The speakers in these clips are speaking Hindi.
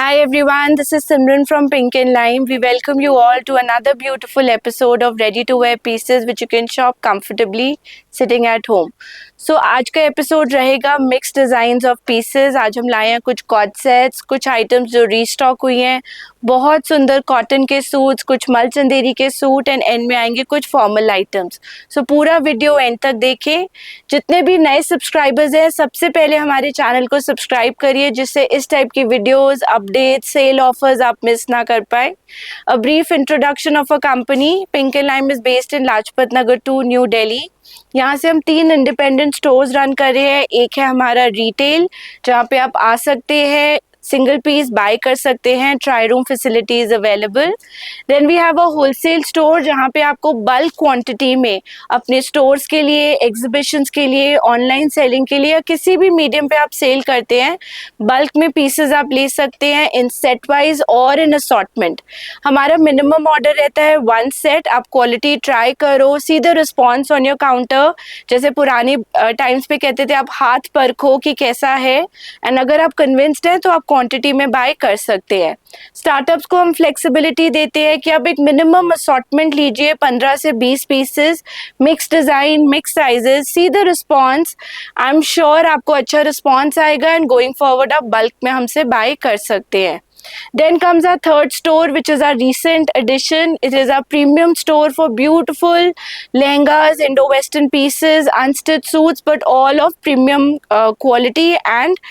Hi everyone, this is Simran from Pink and Lime. We welcome you all to another beautiful episode of ready to wear pieces which you can shop comfortably sitting at home. So आज का एपिसोड रहेगा मिक्स डिज़ाइंस ऑफ पीसेस. आज हम लाए हैं कुछ कॉट सेट्स, कुछ आइटम्स जो रीस्टॉक हुई हैं, बहुत सुंदर कॉटन के सूट्स, कुछ मल चंदेरी के सूट एंड एंड में आएंगे कुछ फॉर्मल आइटम्स. सो पूरा वीडियो एंड तक देखें. जितने भी नए सब्सक्राइबर्स हैं सबसे पहले हमारे चैनल को सब्सक्राइब करिए जिससे इस टाइप की वीडियोस, अपडेट, सेल ऑफर्स आप मिस ना कर पाए. A brief introduction of a company. Pink and lime is based in Lajpat Nagar 2, new Delhi. यहाँ से हम 3 इंडिपेंडेंट स्टोर्स रन कर रहे हैं. एक है हमारा रिटेल जहाँ पे आप आ सकते हैं, सिंगल पीस बाय कर सकते हैं, trial room facilities available. Then we have a wholesale store जहाँ पे आपको बल्क क्वांटिटी में अपने स्टोर्स के लिए, एग्जीबिशंस के लिए, ऑनलाइन सेलिंग के लिए या किसी भी मीडियम पे आप सेल करते हैं, बल्क में पीसेस आप ले सकते हैं इन सेट वाइज और इन असॉर्टमेंट. हमारा मिनिमम ऑर्डर रहता है 1 सेट. आप क्वालिटी ट्राई करो, see the response on your counter. जैसे पुराने टाइम्स पे कहते थे आप हाथ परखो कि कैसा है, एंड अगर आप कन्विंस्ड हैं तो आप क्वांटिटी में बाय कर सकते हैं. स्टार्टअप्स को हम फ्लेक्सिबिलिटी देते हैं कि आप एक मिनिमम असॉर्टमेंट लीजिए, 15 से 20 pieces, mix design, mix sizes, see the response. I am sure आपको अच्छा रिस्पॉन्स आएगा एंड गोइंग फॉरवर्ड आप बल्क में हमसे बाय कर सकते हैं. Then comes our third store, which is our recent addition. It is our premium store for beautiful lehengas, Indo-Western pieces, unstitched suits, but all of premium quality and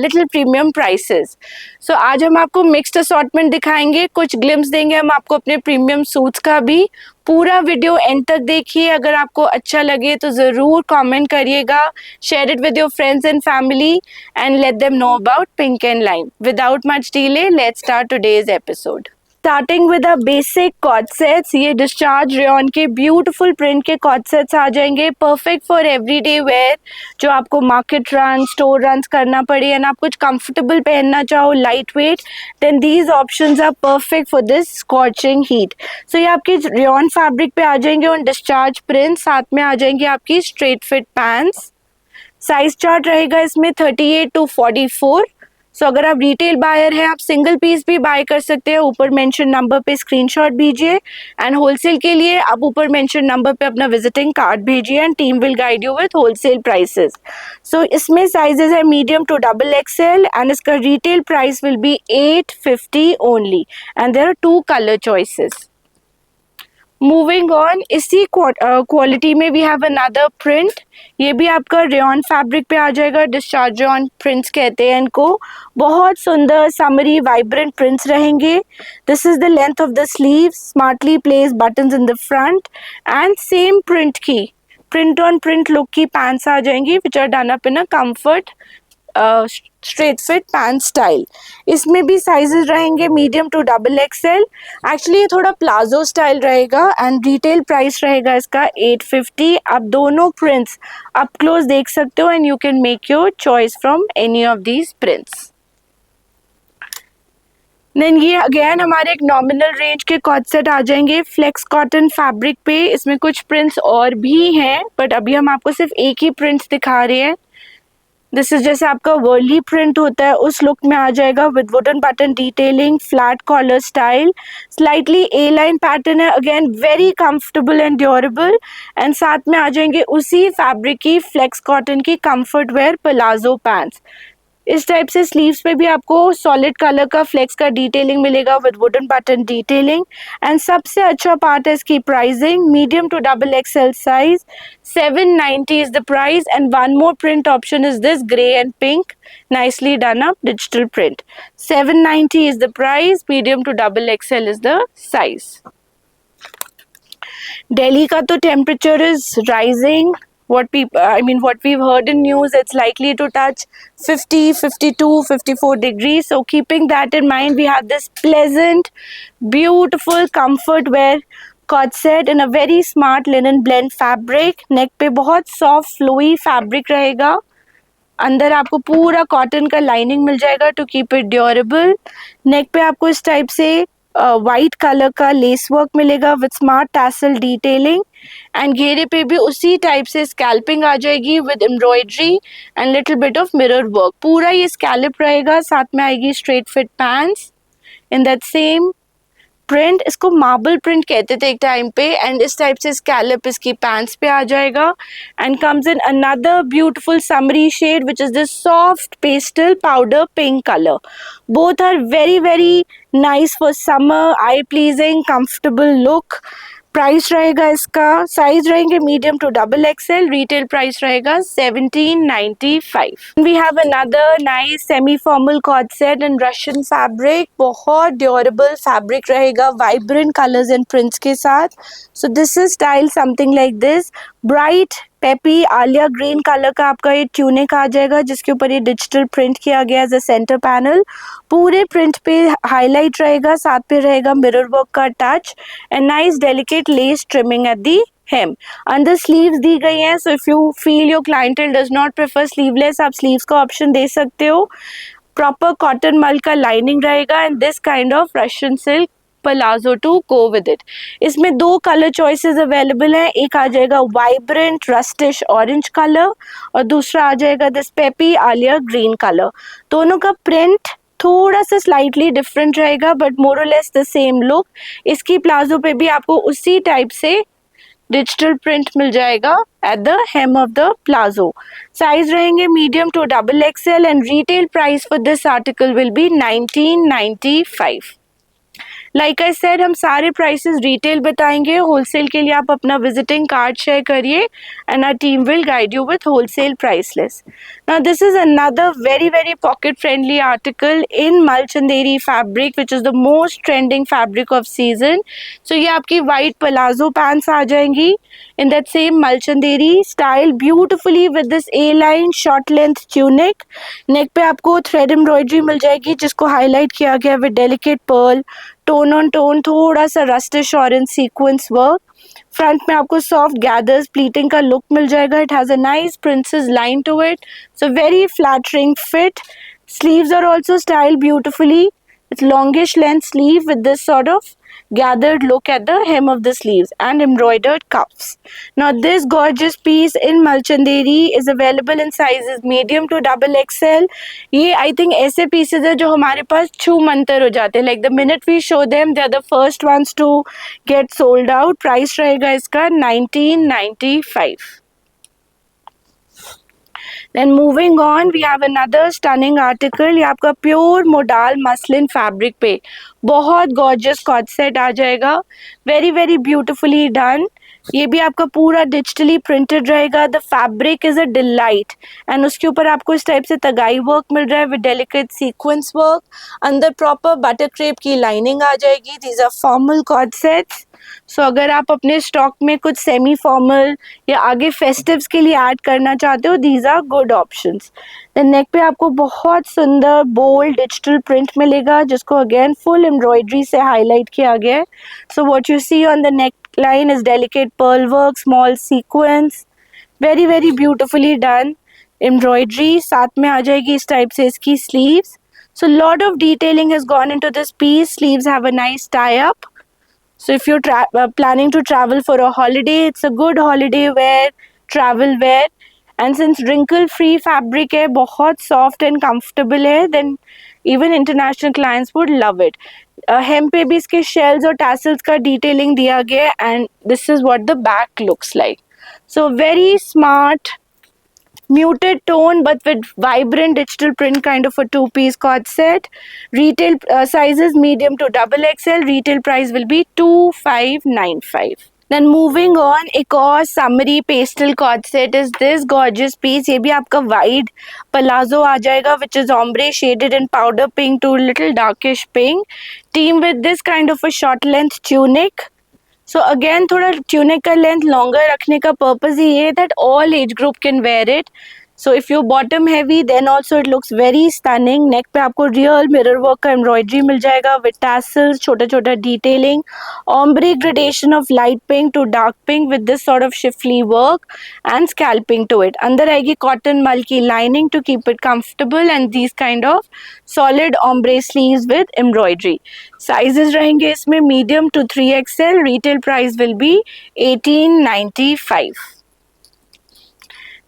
little premium prices. So आज हम आपको mixed assortment दिखाएंगे, कुछ glimpse देंगे हम आपको अपने premium suits का भी. पूरा वीडियो एंड तक देखिए. अगर आपको अच्छा लगे तो ज़रूर कमेंट करिएगा. Share it with your friends and family and let them know about Pink and Lime. Without much delay let's start today's episode. Starting with a basic coord sets. ये डिस्चार्ज रेयॉन के ब्यूटीफुल प्रिंट के कॉट सेट्स आ जाएंगे, परफेक्ट फॉर एवरीडे वेयर. जो आपको मार्केट रन, स्टोर रन करना पड़े एंड आप कुछ कंफर्टेबल पहनना चाहो, light weight, then these options are perfect for this scorching heat. So ये आपके रेयॉन फैब्रिक पे आ जाएंगे ऑन डिस्चार्ज प्रिंट. साथ में आ जाएंगे आपकी straight fit pants. Size chart रहेगा इसमें 38 to 44. सो अगर आप रिटेल बायर हैं आप सिंगल पीस भी बाय कर सकते हैं. ऊपर मेंशन नंबर पे स्क्रीनशॉट भेजिए. एंड होलसेल के लिए आप ऊपर मेंशन नंबर पे अपना विजिटिंग कार्ड भेजिए and team will guide you with wholesale prices. So इसमें साइजेस है मीडियम टू XXL एंड इसका retail price will be 850 only and there are 2 colour choices. Moving on, इसी क्वालिटी में वी हैव अनदर प्रिंट. ये भी आपका रेयॉन फैब्रिक पे आ जाएगा. डिस्चार्ज रेयॉन प्रिंट्स कहते हैं इनको. बहुत सुंदर समरी वाइब्रेंट प्रिंट्स रहेंगे. This is the length of the sleeve, smartly place buttons in the front and same print की प्रिंट ऑन प्रिंट लुक की पैंट्स आ जाएंगी which are done up in a comfort straight fit pant style. इसमें भी साइजेस रहेंगे मीडियम टू XXL. एक्चुअली ये थोड़ा प्लाजो स्टाइल रहेगा एंड रिटेल प्राइस रहेगा इसका 850. आप दोनों प्रिंट्स अप क्लोज देख सकते हो and you can make your choice from any of these prints. Then ये अगेन हमारे एक नॉमिनल रेंज के कॉट सेट आ जाएंगे फ्लेक्स कॉटन फैब्रिक पे. इसमें कुछ प्रिंट्स और भी हैं बट अभी हम आपको सिर्फ एक ही प्रिंट्स दिखा रहे हैं. दिस इज जैसे आपका वर्ली प्रिंट होता है उस लुक में आ जाएगा with wooden button detailing, flat collar style, slightly A line pattern है. Again very comfortable and durable. And साथ में आ जाएंगे उसी फैब्रिक की फ्लेक्स कॉटन की कंफर्ट वेयर प्लाजो पैंट्स. इस टाइप से स्लीव्स पे भी आपको सॉलिड कलर का फ्लेक्स का डिटेलिंग मिलेगा with wooden button detailing. And सबसे अच्छा पार्ट है इसकी pricing. Medium to XXL size, 790 is the price. And one more print option is this grey and pink, nicely done up digital print. 790 is the price, medium to XXL is the size. Delhi का तो temperature is rising. What we've heard in news, it's likely to touch 50, 52, 54 degrees. So keeping that in mind, we have this pleasant, beautiful comfort wear co-ord set in a very smart linen blend fabric. Neck पे बहुत सॉफ्ट फ्लोई फैब्रिक रहेगा. अंदर आपको पूरा कॉटन का लाइनिंग मिल जाएगा टू कीप इट ड्यूरेबल. नेक पे आपको इस टाइप से वाइट कलर का लेस वर्क मिलेगा with smart tassel detailing. And घेरे पे भी उसी टाइप से स्कैल्पिंग आ जाएगी with embroidery and little bit of mirror work. पूरा ये स्कैल्प रहेगा, साथ में आएगी straight fit pants in that same print. इसको मार्बल प्रिंट कहते थे एक टाइम पे, एंड इस टाइप से स्कैलप इसकी पैंट्स पे आ जाएगा and comes in another beautiful summery shade which is this soft pastel powder pink colour. Both are very very nice for summer, eye pleasing, comfortable look. Price रहेगा इसका, साइज रहेंगे medium to double XL, retail price रहेगा 1795। We have another nice semi formal cord set in Russian fabric. बहुत ड्यूरेबल फैब्रिक रहेगा, वाइब्रेंट कलर्स एंड प्रिंट्स के साथ। So this is style something like this, bright peppy Alia green colour का आपका ये ट्यूनिक आ जाएगा, जिसके ऊपर ये डिजिटल प्रिंट किया गया एज अ सेंटर पैनल। पूरे प्रिंट पे हाईलाइट रहेगा, साथ पे रहेगा मिरर वर्क का touch and nice delicate lace trimming at the hem। अंदर स्लीव्स दी गई हैं, so if you feel your clientele does not prefer sleeveless, आप स्लीव्स का ऑप्शन दे सकते हो। प्रॉपर कॉटन मल का लाइनिंग रहेगा and this kind of Russian silk palazzo to go with it. इसमें दो कलर चॉइसेस अवेलेबल हैं, एक आ जाएगा वाइब्रेंट रस्टिश ऑरेंज कलर और दूसरा आ जाएगा this peppy Alia green colour. दोनों का प्रिंट थोड़ा सा स्लाइटली डिफरेंट रहेगा बट मोर और लेस द सेम लुक। इसकी प्लाजो पे भी आपको उसी टाइप से डिजिटल प्रिंट मिल जाएगा at the hem of the palazzo. Size रहेंगे medium to double XL and retail price for this article will be 1995। Like I said, हम सारे प्राइसेस रिटेल बताएंगे, होलसेल के लिए आप अपना विजिटिंग कार्ड शेयर करिए and our team will guide you with wholesale price list. Now this is another very very pocket friendly article in मलचंदेरी fabric which is the most trending fabric of season. So ये आपकी वाइट पलाजो पैंट्स आ जाएंगी in that same malchanderi style beautifully with this A line short length tunic। नेक पे आपको थ्रेड एम्ब्रॉयडरी मिल जाएगी जिसको हाईलाइट किया गया with delicate pearl, tone on tone थोड़ा सा rustish orange sequins work. Front में आपको सॉफ्ट गैदर्स प्लीटिंग का लुक मिल जाएगा। It has a nice princess line to it, so very flattering fit. Sleeves are also styled beautifully. It's longish length sleeve with this sort of gathered look at the hem of the sleeves and embroidered cuffs. Now this gorgeous piece in Malchanderi is available in sizes medium to double XL. ये I think ऐसे pieces है जो हमारे पास छू मंतर हो जाते हैं, like the minute we show them they are the first ones to get sold out. Price रहेगा इसका 1995. Then moving on, we have another stunning article। ये आपका प्योर मोडाल मसलिन फैब्रिक पे बहुत गॉर्जियस कॉर्ड सेट आ जाएगा, वेरी वेरी ब्यूटिफुली डन। ये भी आपका पूरा डिजिटली प्रिंटेड रहेगा। The fabric is a delight and उसके ऊपर आपको इस टाइप से तगाई वर्क मिल रहा है विद डेलिकेट सीक्वेंस वर्क। अंदर प्रॉपर बटर क्रेप की लाइनिंग आ जाएगी। These are formal co-ord sets. So अगर आप अपने स्टॉक में कुछ सेमी फॉर्मल या आगे फेस्टिव्स के लिए ऐड करना चाहते हो, these are good options. Then neck पे आपको बहुत सुंदर बोल्ड डिजिटल प्रिंट मिलेगा जिसको अगेन फुल एम्ब्रॉयडरी से हाईलाइट किया गया है। So what you see on the neck line is delicate pearl work, small sequence, very very beautifully done embroidery। साथ में आ जाएगी इस टाइप से इसकी sleeves। So lot of detailing has gone into this piece। Sleeves have a nice tie up, so if you're planning to travel for a holiday, it's a good holiday wear, travel wear। and since wrinkle free fabric है, बहुत soft and comfortable है, then even international clients would love it। hem पे भी इसके shells और tassels का detailing दिया गया and this is what the back looks like। so very smart muted tone but with vibrant digital print kind of a two-piece cord set। retail sizes medium to double XL, retail price will be 2595। Then moving on, एक और summery pastel cord set is this gorgeous piece. ये भी आपका वाइड पलाजो आ जाएगा which is ombre shaded in powder pink to little darkish pink, team with this kind of a short length tunic. So again थोड़ा ट्यूनिक का लेंथ लॉन्गर रखने का पर्पज ही है that all age group can wear it. So if you're bottom heavy, then also it looks very stunning. Neck पे आपको real mirror work का embroidery मिल जाएगा with tassels, छोटा छोटा detailing, ombre gradation of light pink to dark pink with this sort of shifly work and scalping to it. अंदर आएगी cotton मल की lining to keep it comfortable and these kind of solid ombre sleeves with embroidery. Sizes रहेंगे इसमें medium to 3XL. Retail price will be 1895.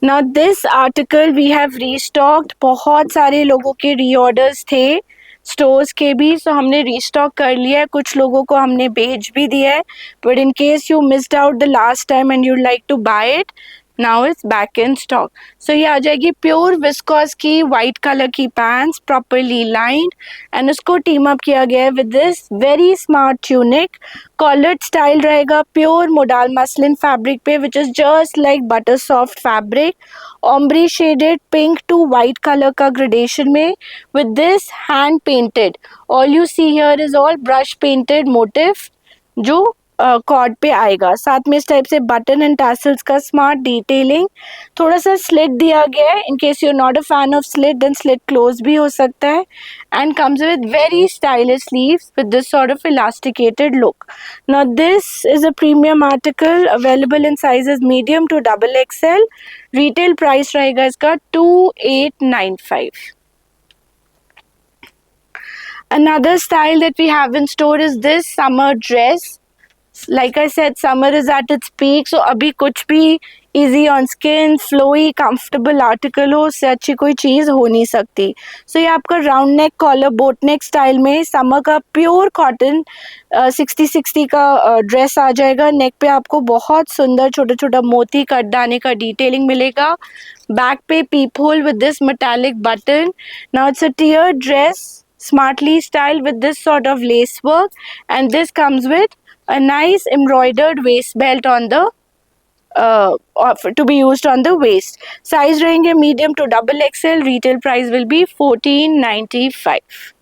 Now this article we have restocked. बहुत सारे लोगों के reorders थे स्टोर्स के भी, सो हमने रीस्टॉक कर लिया है. कुछ लोगों को हमने भेज भी दिया है, but in case you missed out the last time and you'd like to buy it, now it's back in stock. So ये आ जाएगी प्योर विस्कोस की वाइट कलर की पैंट्स, प्रॉपरली लाइंड, एंड उसको टीम अप किया गया है with this very smart tunic. Collared style रहेगा प्योर मोडाल मसलिन फैब्रिक पे, which is just like butter soft fabric. Ombre shaded pink to white colour का ग्रेडेशन में with this hand painted. All you see here is all brush painted motif जो कॉर्ड पे आएगा. साथ में इस टाइप से बटन एंड टैसल्स का स्मार्ट डिटेलिंग, थोड़ा सा स्लिट दिया गया है. In case you are not a fan of slit, then slit close भी हो सकता है. And comes with very stylish sleeves with this sort of elasticated look. Now this is a premium article available in sizes medium to XXL. Retail price रहेगा इसका 2895. Another style that we have in store is this summer dress. Like I said, summer is at its peak, so अभी कुछ भी easy on skin, flowy, comfortable article हो, उससे अच्छी कोई चीज़ हो नहीं सकती. So ये आपका round neck collar boat neck style में summer का pure cotton 60-60 का ड्रेस आ जाएगा. नेक पे आपको बहुत सुंदर छोटा छोटा मोती कटदाने का डिटेलिंग मिलेगा. बैक पे पीप whole with this metallic button. Now it's a tiered dress, smartly styled with this sort of lace work, and this comes with a nice embroidered waist belt on the to be used on the waist. Size रहेंगे medium to XXL. Retail price will be 1495.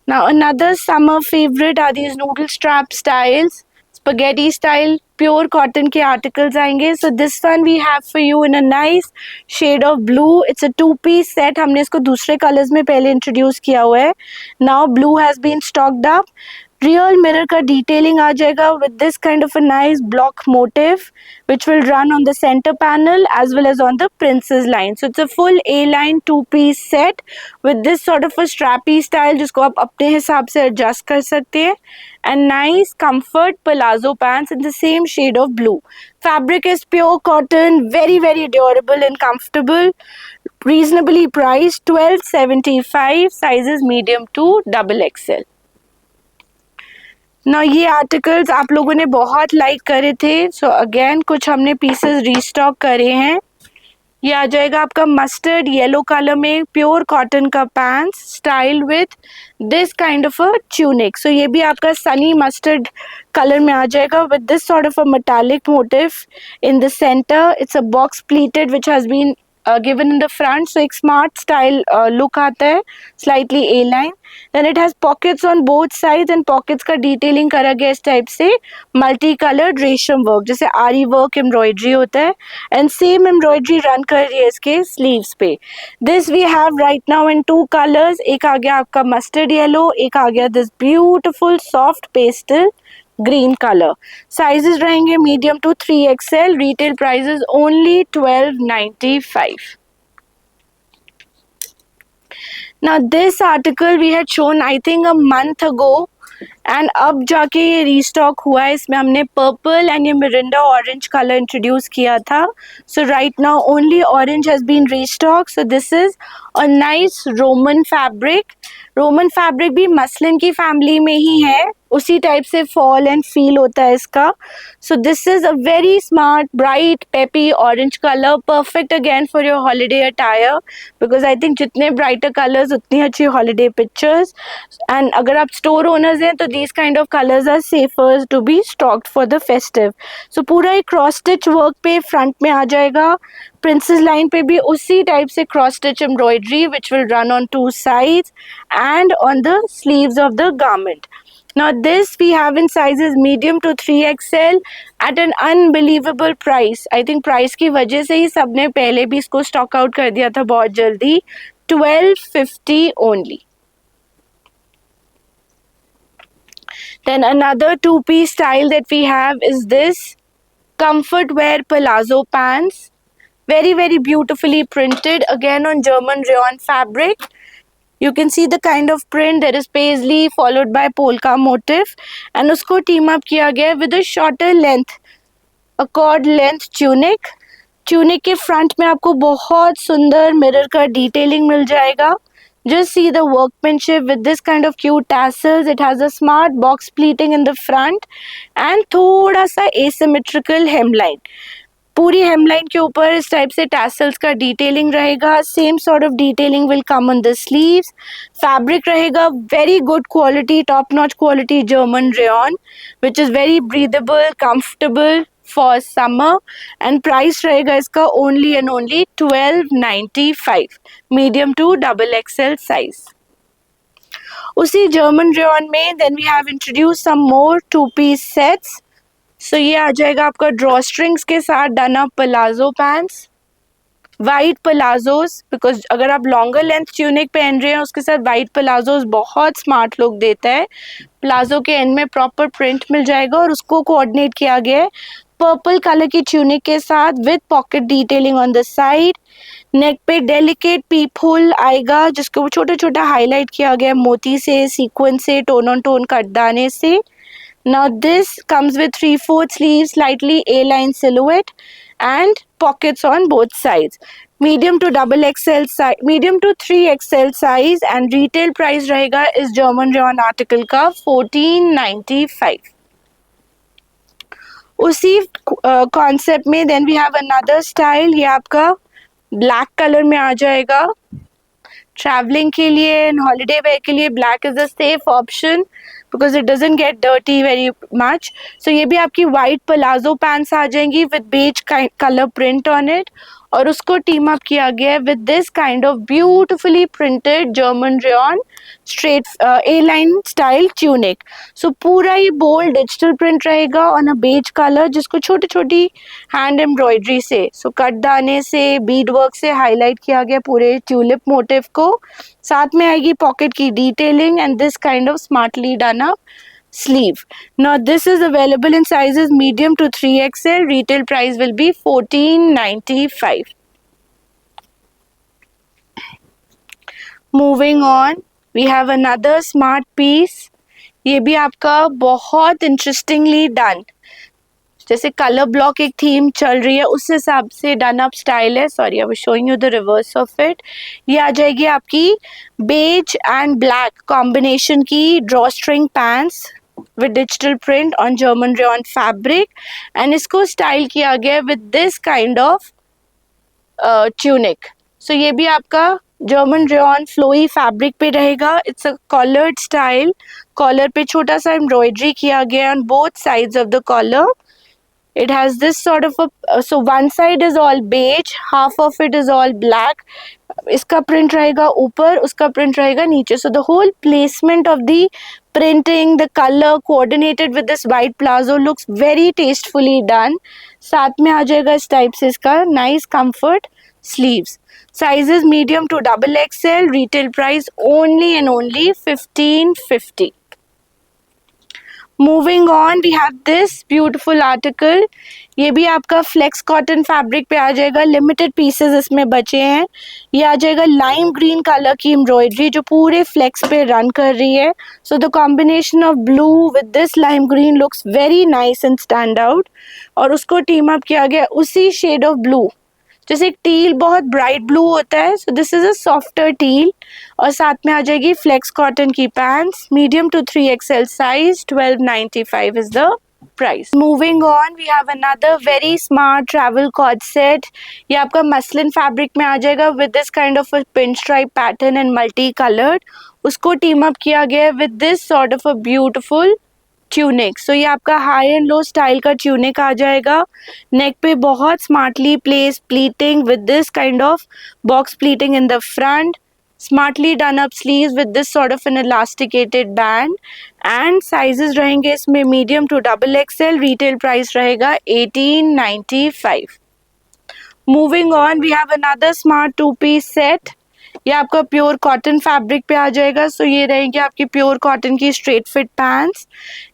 Now another summer favorite are these noodle strap styles, spaghetti style, pure cotton के articles आएंगे. So this one we have for you in a nice shade of blue. It's a 2-piece set. हमने इसको दूसरे colors में पहले introduce किया हुआ है. Now blue has been stocked up. Real mirror का detailing आ जाएगा with this kind of a nice block motif which will run on the center panel as well as on the princess line. So it's a full A-line 2-piece set with this sort of a strappy style जिसको आप अपने हिसाब से adjust कर सकते हैं, and nice comfort palazzo pants in the same shade of blue. Fabric is pure cotton, very very durable and comfortable. Reasonably priced, 1275. Sizes medium to XXL. ना ये आर्टिकल्स आप लोगों ने बहुत लाइक करे थे, सो अगेन कुछ हमने पीसेस रीस्टॉक करे हैं. ये आ जाएगा आपका मस्टर्ड येलो कलर में प्योर कॉटन का pants style with this kind of a tunic. So ये भी आपका सनी मस्टर्ड कलर में आ जाएगा with this sort of a metallic motif in the centre. It's a box pleated which has been given in the front, so एक smart style look आता है, slightly A-line. Then it has pockets on both sides and pockets का detailing करा गया इस टाइप से multi-colored रेशम work, जैसे आरी work embroidery होता है, and same embroidery run कर रही है इसके sleeves पे. This we have right now in 2 colors. एक आ गया आपका mustard yellow, एक आ गया this beautiful soft pastel green color. Sizes रहेंगे medium to 3XL. Retail price is only 1295. Now this article we had shown I think a month ago, and अब जाके ये रीस्टॉक हुआ है. इसमें हमने पर्पल एंड ये मिरिंडा ऑरेंज कलर इंट्रोड्यूस किया था. So right now only orange has been restock. So this is a nice roman fabric. Roman fabric भी मसलिन की फैमिली में ही है, उसी टाइप से फॉल एंड फील होता है इसका. सो this is a very smart bright peppy orange colour, perfect again for your holiday attire, because I think जितने ब्राइटर कलर्स उतनी अच्छी हॉलीडे पिक्चर्स. एंड अगर आप स्टोर ओनर्स हैं तो these kind of colors are safer to be stocked for the festive. So पूरा एक क्रॉस स्टिच वर्क पे फ्रंट में आ जाएगा. प्रिंसेस लाइन पे भी उसी टाइप से cross stitch embroidery which will run on 2 sides and on the sleeves of the garment. Now this we have in sizes medium to 3XL at an unbelievable price. I think price की वजह से ही सबने पहले भी इसको स्टॉक आउट कर दिया था बहुत जल्दी. 1250 only. Then another two-piece style that we have is this comfort wear palazzo pants. Very, very beautifully printed, again on German rayon fabric. You can see the kind of print. There is paisley followed by polka motif, and usko team up kiya gaya with a shorter length, a cord length tunic. Tunic के front में आपको बहुत सुंदर mirror का detailing मिल जाएगा. Just see the workmanship with this kind of cute tassels. It has a smart box pleating in the front and थोड़ा सा asymmetrical hemline. पूरी hemline के ऊपर इस टाइप से tassels का detailing रहेगा. Same sort of detailing will come on the sleeves. Fabric रहेगा very good quality, top notch quality German rayon, which is very breathable, comfortable for summer, and price रहेगा इसका only and only 1295, medium to XXL size. उसी German rayon में then we have introduced some more two-piece sets. So ये आ जाएगा आपका drawstrings के साथ done up palazzo pants, white palazzos, because अगर आप लॉन्गर लेंथ ट्यूनिक पहन रहे हैं उसके साथ वाइट पलाजोस बहुत स्मार्ट लुक देता है. प्लाजो के एंड में प्रॉपर प्रिंट मिल जाएगा और उसको कोऑर्डिनेट किया गया है पर्पल कलर की ट्यूनिक के साथ with pocket detailing on the side. Neck पे डेलिकेट पीप होल आएगा जिसको छोटा छोटा हाईलाइट किया गया है मोती से, सीक्वेंस से, टोन ऑन टोन कटदाने से. Now this comes with 3/4 sleeves, slightly A-line silhouette and pockets on both sides. Medium to XXL size, medium to 3XL size, and retail price रहेगा इस German rayon article का 1495. उसी concept में then we have another style. ये आपका black color में आ जाएगा. ट्रैवलिंग के लिए एंड हॉलीडे वेयर के लिए black is a safe option because it doesn't get dirty very much. So ये भी आपकी वाइट पलाजो पैंट्स आ जाएंगी with beige colour print on it और उसको टीम अप किया गया है with this kind of beautifully printed German rayon straight A line style tunic. So पूरा ही बोल्ड डिजिटल प्रिंट रहेगा ऑन अ बेज कलर जिसको छोटी छोटी हैंड एम्ब्रॉयडरी से, सो कटदाने से, बीड वर्क से हाईलाइट किया गया पूरे ट्यूलिप मोटिव को. साथ में आएगी पॉकेट की detailing and this kind of smartly done up sleeve. Now this is available in sizes medium to 3XL. Retail price will be 1495. Moving on, we have another smart piece. ये भी आपका बहुत इंटरेस्टिंगली डन, जैसे कलर ब्लॉक एक थीम चल रही है उस हिसाब से डन अप स्टाइल है. Sorry, I was showing you the reverse of it. ये आ जाएगी आपकी बेज एंड ब्लैक कॉम्बिनेशन की draw string pants with digital print on German rayon fabric and इसको स्टाइल किया गया with this kind of tunic. So ये भी आपका German rayon flowy fabric पे रहेगा. It's a collared style. Collar पे छोटा सा embroidery किया गया on both sides of the collar. It has this sort of a so one side is all beige, half of it is all black. इसका प्रिंट रहेगा ऊपर, उसका प्रिंट रहेगा नीचे. So the whole placement of the printing, the color coordinated with this white palazzo looks very tastefully done. साथ में आ जाएगा इस टाइप से इसका nice comfort sleeves. Sizes medium to XXL. Retail price only and only 1550. Moving on, we have this beautiful article. ये भी आपका फ्लेक्स कॉटन फैब्रिक पे आ जाएगा. लिमिटेड पीसेस इसमें बचे हैं. ये आ जाएगा लाइम ग्रीन कलर की एम्ब्रॉयडरी जो पूरे फ्लेक्स पे रन कर रही है. So the combination of blue with this lime green looks very nice and stand out. और उसको टीम अप किया गया उसी शेड ऑफ ब्लू, जैसे एक टील बहुत ब्राइट ब्लू होता है. So this is a softer teal. और साथ में आ जाएगी फ्लेक्स कॉटन की pants. Medium to 3XL size. 1295 is the price. Moving on, we have another very smart travel co-ord set. ये आपका मसलिन फैब्रिक में आ जाएगा with this kind of a pin stripe pattern and multi coloured. उसको टीम अप किया गया with this sort of a beautiful tunic. So ये आपका हाई एंड लो स्टाइल का ट्यूनिक आ जाएगा. नेक पे बहुत smartly place pleating with this kind of box pleating in the front. smartly done up sleeves with this sort of an elasticated band, and sizes रहेंगे इसमें medium to double XL. Retail price रहेगा 1895. Moving on, we have another smart two piece set. ये आपका प्योर कॉटन फैब्रिक पे आ जाएगा. सो ये रहेंगे आपकी प्योर कॉटन की स्ट्रेट फिट पैंट्स.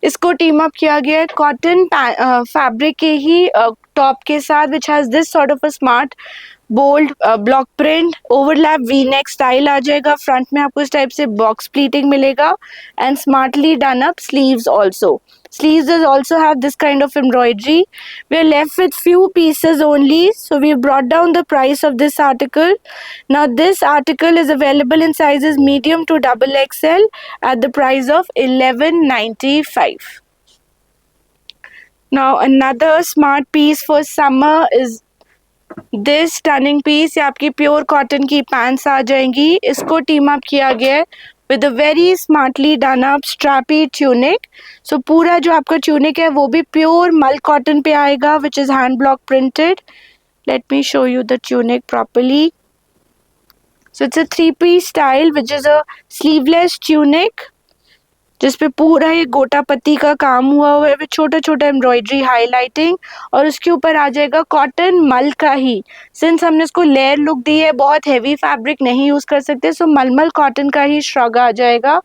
इसको टीम अप किया गया है कॉटन फैब्रिक के ही टॉप के साथ, which has this sort of a smart bold block print overlap V neck style आ जाएगा. फ्रंट में आपको इस टाइप से बॉक्स प्लीटिंग मिलेगा and smartly done up sleeves also. Sleeves does also have this kind of embroidery. We are left with few pieces only, so we brought down the price of this article. Now this article is available in sizes medium to double XL at the price of 1195. Now another smart piece for summer is this stunning piece. ये आपकी प्योर कॉटन की पैंट्स आ जाएंगी. इसको टीम अप किया गया है with a very smartly done up strappy tunic. So पूरा जो आपका ट्यूनिक है वो भी प्योर मल कॉटन पे आएगा which is hand block printed. Let me show you the tunic properly. So it's a three piece style which is a sleeveless tunic जिसपे पूरा ये गोटा पत्ती का काम हुआ है विद छोटा छोटा एम्ब्रॉयडरी हाईलाइटिंग, और उसके ऊपर आ जाएगा कॉटन मल का ही. सिंस हमने इसको लेयर लुक दी है, बहुत हैवी फैब्रिक नहीं यूज कर सकते, सो मलमल कॉटन का ही श्रग आ जाएगा.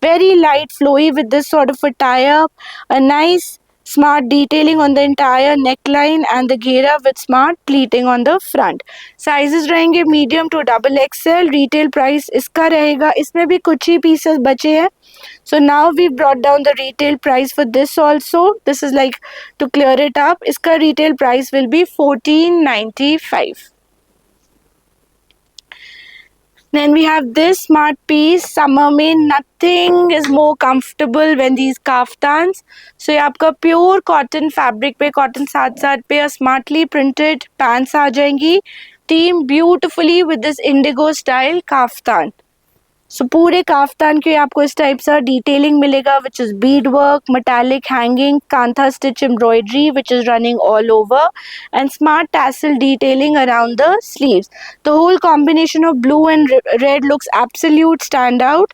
Very light flowy with this sort of a tie up, a nice smart detailing on the entire neckline and the घेरा with smart pleating on the front. Sizes रहेंगे medium to double XL. Retail price इसका रहेगा, इसमें भी कुछ ही pieces बचे हैं. So now we brought down the retail price for this also. This is like to clear it up. इसका retail price will be 1495. Then we have this smart piece. Summer में nothing is more comfortable when these kaftans. So ये आपका प्योर कॉटन फैब्रिक पे, कॉटन साथ साथ पे स्मार्टली प्रिंटेड पैंट्स आ जाएंगी. Team beautifully with this indigo style kaftan. So पूरे काफ्तान के आपको इस टाइप सा डिटेलिंग मिलेगा which is bead work, metallic hanging, kantha stitch embroidery which is running all over and smart tassel detailing around the sleeves. The whole combination of blue and red looks absolute stand out.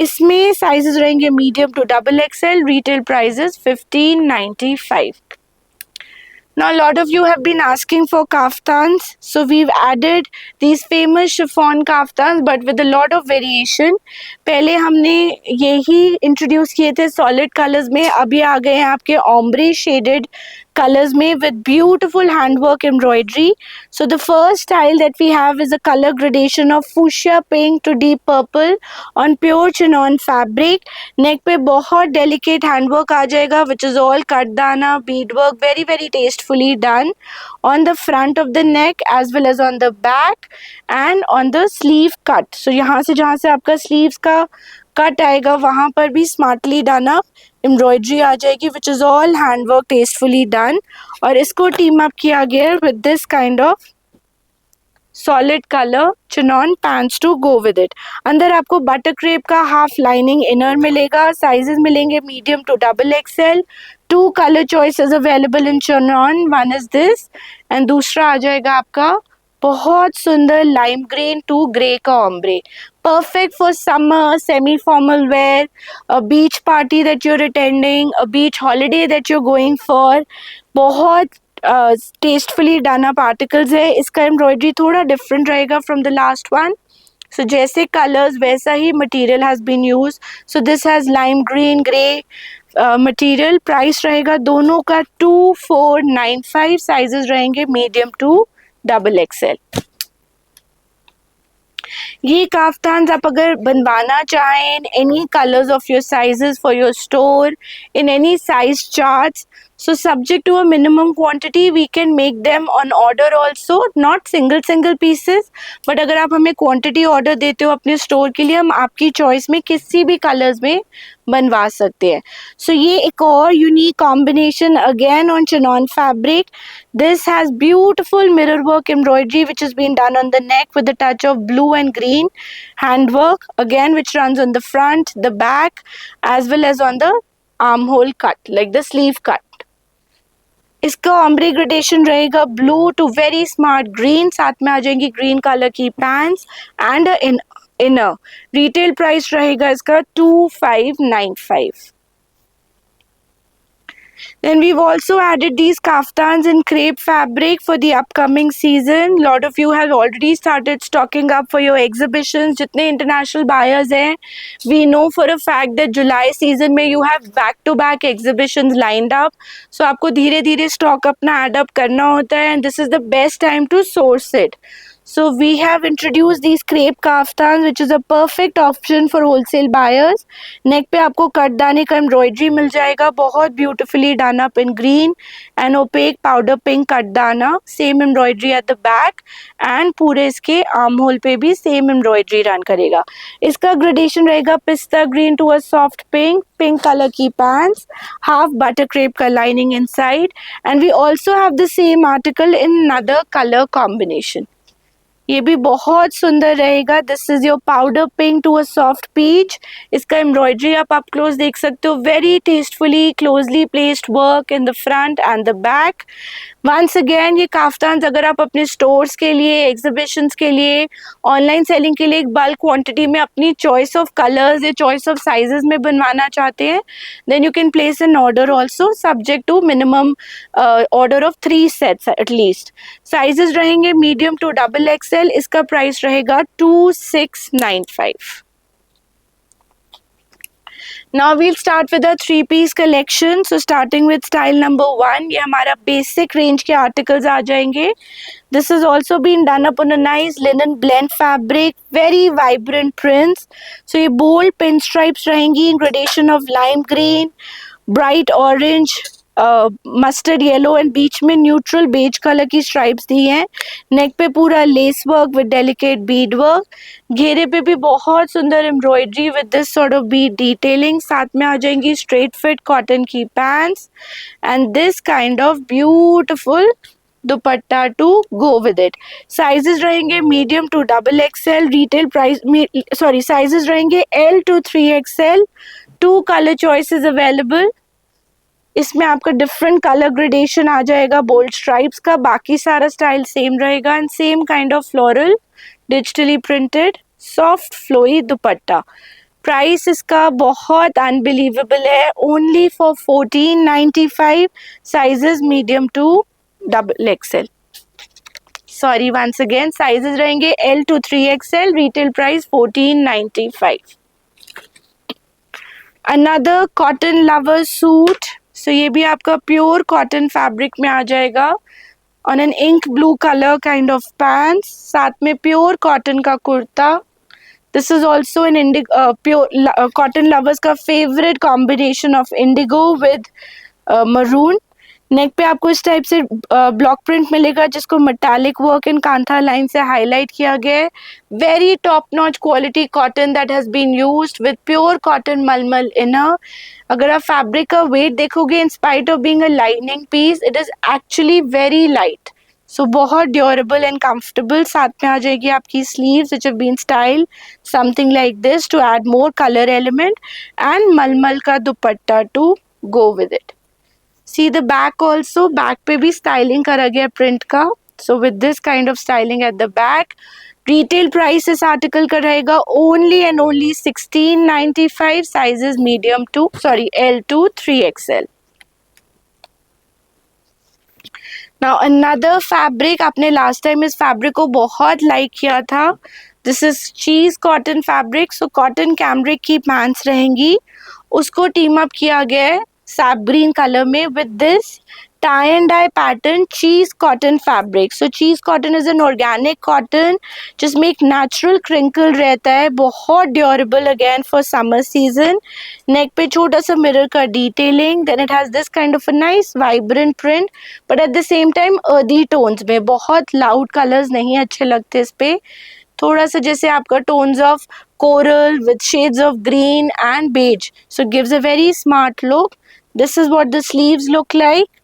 इसमें साइजेस रहेंगे medium to double XL. Retail prices 1595. Now a lot of you have been asking for kaftans, so we've added these famous chiffon kaftans but with a lot of variation. पहले हमने यही इंट्रोड्यूस किए थे सॉलिड कलर्स में, अभी आ गए हैं आपके ombre shaded colors में with beautiful handwork embroidery. So the first style that we have is a color gradation of fuchsia pink to deep purple on pure chinon fabric. Neck पे बहुत delicate handwork आ जाएगा which is all कटदाना beadwork, very very tastefully done on the front of the neck as well as on the back and on the sleeve cut. So यहाँ से जहाँ से आपका sleeves का कट आएगा वहाँ पर भी स्मार्टली डन अप एम्ब्रॉयडरी आ जाएगी which is all handwork tastefully done. और इसको टीम अप किया गया with this kind of solid colour chiffon pants to go with it. अंदर आपको बटर क्रेप का हाफ लाइनिंग इनर मिलेगा. साइजेस मिलेंगे medium to double XL. 2 colour choices available in chiffon. One is this and दूसरा आ जाएगा आपका बहुत सुंदर लाइम ग्रीन टू ग्रे का ombre. Perfect for summer, semi-formal wear, a beach party that you're attending, a beach holiday that you're going for. बहुत टेस्टफुली डन अप आर्टिकल्स है. इसका एम्ब्रॉयडरी थोड़ा डिफरेंट रहेगा from the last one. So जैसे कलर्स वैसा ही material has been use. So this has lime green grey material. Price रहेगा दोनों का 2495. साइजेस रहेंगे मीडियम टू डबल XL. ये काफ्तान आप अगर बनवाना चाहें in any colours of your sizes for your store in any size charts, so subject to a minimum quantity we can make them on order also, not single pieces, but अगर आप हमें quantity order देते हो अपने store के लिए, हम आपकी choice में किसी भी colors में बनवा सकते हैं. So ये एक और unique combination again on chinon fabric. This has beautiful mirror work embroidery which has been done on the neck with a touch of blue and green handwork again which runs on the front, the back as well as on the armhole cut like the sleeve cut. इसका ऑम्ब्रे ग्रेडेशन रहेगा blue to very smart green. साथ में आ जाएंगी ग्रीन कलर की pants and in inner. Retail price रहेगा इसका 2595। Then we've also added these kaftans in crepe fabric for the upcoming season. Lot of you have already started stocking up for your exhibitions. जितने international buyers हैं, we know for a fact that July season में you have back-to-back exhibitions lined up. So आपको धीरे धीरे stock अपना add up करना होता है, and this is the best time to source it. So we have introduced these crepe kaftans, which is a perfect option for wholesale buyers. नेक पे आपको कटदाने का एम्ब्रॉयडरी मिल जाएगा, बहुत beautifully done up in green and opaque powder pink cutdana, same embroidery at the back, and पूरे इसके आर्म होल पे भी सेम एम्ब्रॉयडरी रन करेगा. इसका ग्रेडेशन रहेगा pista green to a soft pink, pink colour की पैंट्स, हाफ बटर क्रेप का lining inside, and we also have the same article in another colour combination. ये भी बहुत सुंदर रहेगा. This is your powder pink to a soft peach. इसका एम्ब्रॉयडरी आप क्लोज देख सकते हो. Very tastefully closely placed work in the front and the back. Once again ये काफ्तान्स अगर आप अपने स्टोर्स के लिए, एग्जीबिशंस के लिए, ऑनलाइन सेलिंग के लिए एक बल्क क्वांटिटी में अपनी चॉइस ऑफ कलर्स या चॉइस ऑफ साइजेस में बनवाना चाहते हैं, then you can place an order also, subject to minimum order of 3 sets at least. Sizes रहेंगे मीडियम टू डबल एक्सएल. इसका प्राइस रहेगा 2695. Now we'll start with a 3-piece collection. So starting with style number 1, ये हमारा basic range के articles आ जाएंगे. This has also been done up on a nice linen blend fabric, very vibrant prints. So ये bold pinstripes रहेंगी in gradation of lime green, bright orange, mustard yellow and बीच में न्यूट्रल बेज कलर की स्ट्राइप्स दी हैं. नेक पे पूरा lace work with delicate bead work. घेरे पे भी बहुत सुंदर embroidery with this sort of bead detailing. साथ में आ जाएंगी स्ट्रेट फिट कॉटन की pants and this kind of beautiful dupatta to go with it. Sizes रहेंगे medium to double XL. Retail price sizes रहेंगे L to 3XL. 2 colour choices available. इसमें आपका डिफरेंट कलर ग्रेडेशन आ जाएगा बोल्ड स्ट्राइप्स का. बाकी सारा स्टाइल सेम रहेगा and same kind of floral digitally printed soft flowy dupatta. Price इसका बहुत अनबिलीवेबल है, only for 1495. Sizes medium to double XL. Sorry once again, sizes रहेंगे L to 3XL. Retail price 1495. Another cotton lover suit. So ये भी आपका प्योर कॉटन फैब्रिक में आ जाएगा on an ink blue colour kind of pants. साथ में प्योर कॉटन का kurta. This is also an pure cotton lovers का favourite combination of indigo with maroon. Neck पे आपको इस टाइप से ब्लॉक प्रिंट मिलेगा जिसको metallic work and kantha line से हाईलाइट किया गया है. Very top notch quality cotton that has been used with pure cotton mulmul inner. अगर आप फैब्रिक का वेट देखोगे, in spite of being a lining piece, it is actually very light. So बहुत ड्यूरेबल एंड कंफर्टेबल. साथ में आ जाएगी आपकी sleeves which have been styled something like this to add more colour element, and मलमल का dupatta to go with it. See the back also. Back पे भी स्टाइलिंग करा गया प्रिंट का. So with this kind of styling at the back. Retail price इस आर्टिकल का रहेगा only and only 1695. Sizes medium to L to 3XL. Now another fabric. आपने लास्ट टाइम इस फैब्रिक को बहुत लाइक किया था. This is cheese cotton fabric. So cotton cambric की पैंट्स रहेंगी, उसको टीम अप किया गया है सैप ग्रीन कलर में with this tie and dye pattern cheese cotton fabric. So cheese cotton is an organic cotton जिसमें एक natural crinkle रहता है, बहुत durable again for summer season. neck पे छोटा सा mirror का detailing, then it has this kind of a nice vibrant print but at the same time earthy tones में. बहुत loud colors नहीं अच्छे लगते इस पे. थोड़ा सा जैसे आपका tones of coral with shades of green and beige, so it gives a very smart look. This is what the sleeves look like.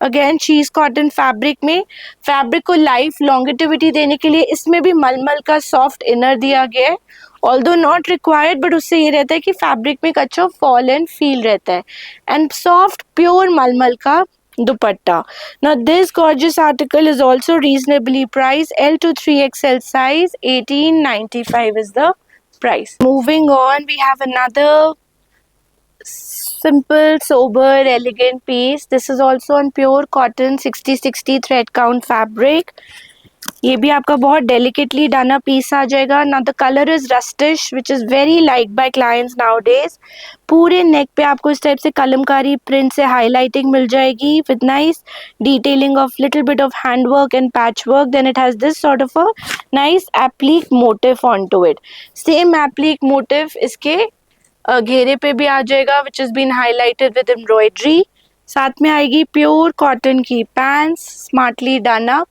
Again चीज कॉटन फैब्रिक में. फैब्रिक को लाइफ लॉन्गेटिविटी देने के लिए इसमें भी मलमल का सॉफ्ट इनर दिया गया है, ऑल्दो नॉट रिक्वायर्ड, बट उससे ये रहता है कि फैब्रिक में एक अच्छा फॉल एंड फील रहता है. एंड सॉफ्ट प्योर मलमल का दुपट्टा. Now this gorgeous article is also reasonably price. L to 3XL size 1895 is the price. Moving on, we have another simple, sober, elegant piece. This is also on pure cotton 60-60 thread count fabric. ये भी आपका बहुत delicately done up piece आ जाएगा. Now the color is rustish, which is very liked by clients nowadays. पूरे neck पे आपको इस टाइप से कलमकारी print से highlighting मिल जाएगी with nice detailing of little bit of handwork and patchwork. Then it has this sort of a nice applique motif onto it. Same applique motif इसके घेरे पे भी आ जाएगा, which has been highlighted with embroidery. साथ में आएगी प्योर कॉटन की pants, smartly done up,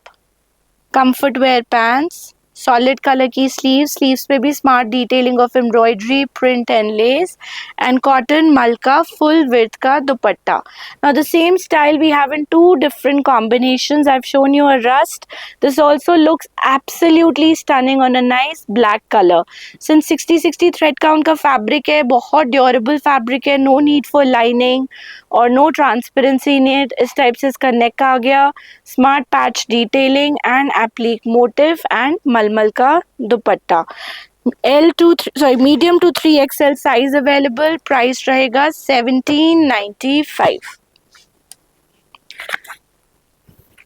comfort wear pants, solid color की sleeves पे भी smart detailing of embroidery, print and lace, and cotton malka full width का दुपट्टा. Now the same style we have in two different combinations. I've shown you a rust. This also looks absolutely stunning on a nice black color. Since 60-60 thread count का fabric है, बहुत durable fabric है, no need for lining और no transparency in it. इस टाइप से इसका neck आ गया, smart patch detailing and applique motif and मलमल का दुपट्टा. medium to 3XL size available. Price रहेगा 1795.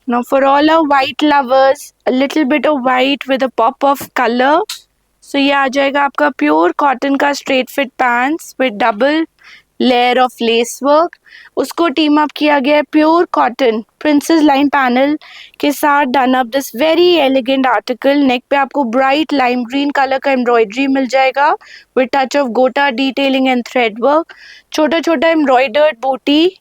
Now for all our white lovers, a little bit of white with a pop of color. So ये आ जाएगा आपका प्योर कॉटन का straight fit pants with double layer of lace work. उसको टीम अप किया गया है pure cotton princess line panel के साथ done up this very elegant article. Neck पे आपको ब्राइट लाइम ग्रीन कलर का एम्ब्रॉयडरी मिल जाएगा with touch of gota detailing and thread work. छोटा छोटा एम्ब्रॉयडर्ड बूटी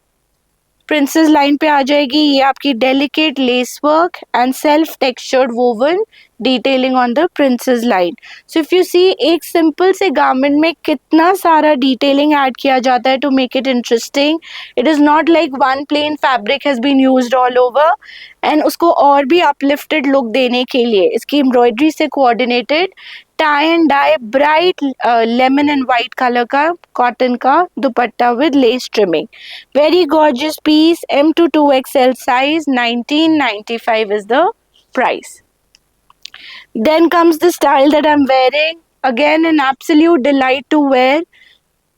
प्रिंसेस लाइन पे आ जाएगी. ये आपकी delicate lace work and self textured woven detailing on the princess line. So if you see एक सिंपल से गारमेंट में कितना सारा डिटेलिंग ऐड किया जाता है to make it interesting. It is not like one plain fabric has been used all over. And उसको और भी अपलिफ्टेड लुक देने के लिए इसकी एम्ब्रॉयडरी से coordinated tie and dye bright lemon and white colour का कॉटन का dupatta with lace trimming. Very gorgeous piece. M to 2XL size. 1995 is the price. Then comes the style that I'm wearing. Again an absolute delight to wear.